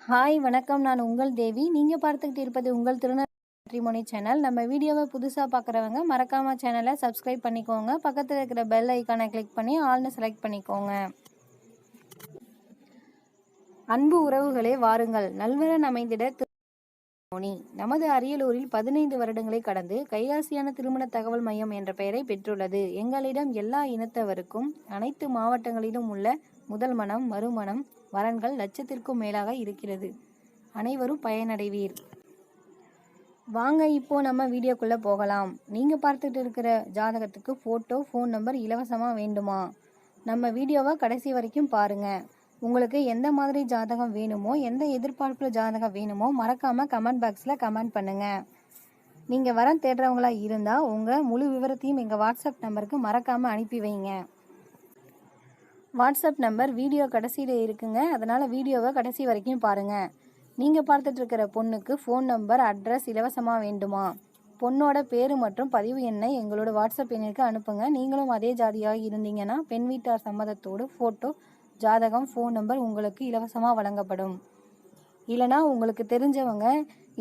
Hi வணக்கம். நான் உங்கள் தேவி. நீங்கள் பார்த்துக்கிட்டு இருப்பது உங்கள் திருநெல்வேலி சேனல். நம்ம வீடியோவை புதுசாக பார்க்குறவங்க மறக்காமல் சேனலை சப்ஸ்கிரைப் பண்ணிக்கோங்க. பக்கத்தில் இருக்கிற பெல் ஐக்கானை கிளிக் பண்ணி ஆல்னு செலக்ட் பண்ணிக்கோங்க. அன்பு உறவுகளே வாருங்கள், நல்வரன் அமைந்திட திருமணி. நமது அரியலூரில் 15 வருடங்களை கடந்து கைராசியான திருமண தகவல் மையம் என்ற பெயரை பெற்றுள்ளது. எங்களிடம் எல்லா இனத்தவருக்கும் அனைத்து மாவட்டங்களிலும் உள்ள முதல் மனம், மறுமணம், வரன்கள் லட்சத்திற்கும் மேலாக இருக்கிறது. அனைவரும் பயனடைவீர். வாங்க இப்போ நம்ம வீடியோக்குள்ள போகலாம். நீங்க பார்த்துட்டு இருக்கிற ஜாதகத்துக்கு போட்டோ, ஃபோன் நம்பர் இலவசமா வேண்டுமா? நம்ம வீடியோவை கடைசி வரைக்கும் பாருங்க. உங்களுக்கு எந்த மாதிரி ஜாதகம் வேணுமோ, எந்த எதிர்பார்ப்புல ஜாதகம் வேணுமோ மறக்காம கமெண்ட் பாக்ஸ்ல கமெண்ட் பண்ணுங்க. நீங்க வரன் தேடுறவங்களா இருந்தா உங்க முழு விவரத்தையும் எங்க வாட்ஸ்அப் நம்பருக்கு மறக்காம அனுப்பி வைங்க. வாட்ஸ்அப் நம்பர் வீடியோ கடைசியில் இருக்குங்க. அதனால் வீடியோவை கடைசி வரைக்கும் பாருங்கள். நீங்கள் பார்த்துட்டு இருக்கிற பொண்ணுக்கு ஃபோன் நம்பர், அட்ரஸ் இலவசமாக வேண்டுமா? பொண்ணோட பேர் மற்றும் பதிவு எண்ணை எங்களோட வாட்ஸ்அப் எண்ணிற்கு அனுப்புங்க. நீங்களும் அதே ஜாதியாக இருந்தீங்கன்னா பெண் வீட்டார் சம்மதத்தோடு ஃபோட்டோ, ஜாதகம், ஃபோன் நம்பர் உங்களுக்கு இலவசமாக வழங்கப்படும். இல்லைனா உங்களுக்கு தெரிஞ்சவங்க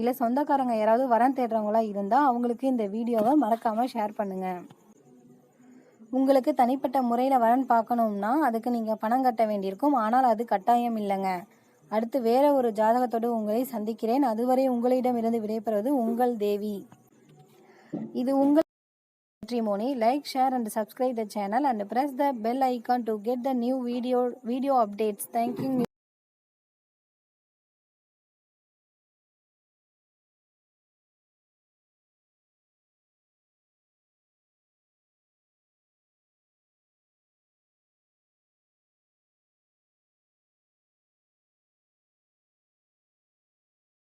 இல்லை சொந்தக்காரங்க யாராவது வரன் தேடுறவங்களா இருந்தால் அவங்களுக்கு இந்த வீடியோவை மறக்காமல் ஷேர் பண்ணுங்கள். உங்களுக்கு தனிப்பட்ட முறையில் வரன் பார்க்கணும்னா அதுக்கு நீங்கள் பணம் கட்ட வேண்டியிருக்கும். ஆனால் அது கட்டாயம் இல்லைங்க. அடுத்து வேற ஒரு ஜாதகத்தோடு உங்களை சந்திக்கிறேன். அதுவரை உங்களிடமிருந்து விடைபெறுவது உங்கள் தேவி. இது உங்கள் matrimony. Like, share and subscribe the channel and press the bell icon to get the new video updates. Thank you.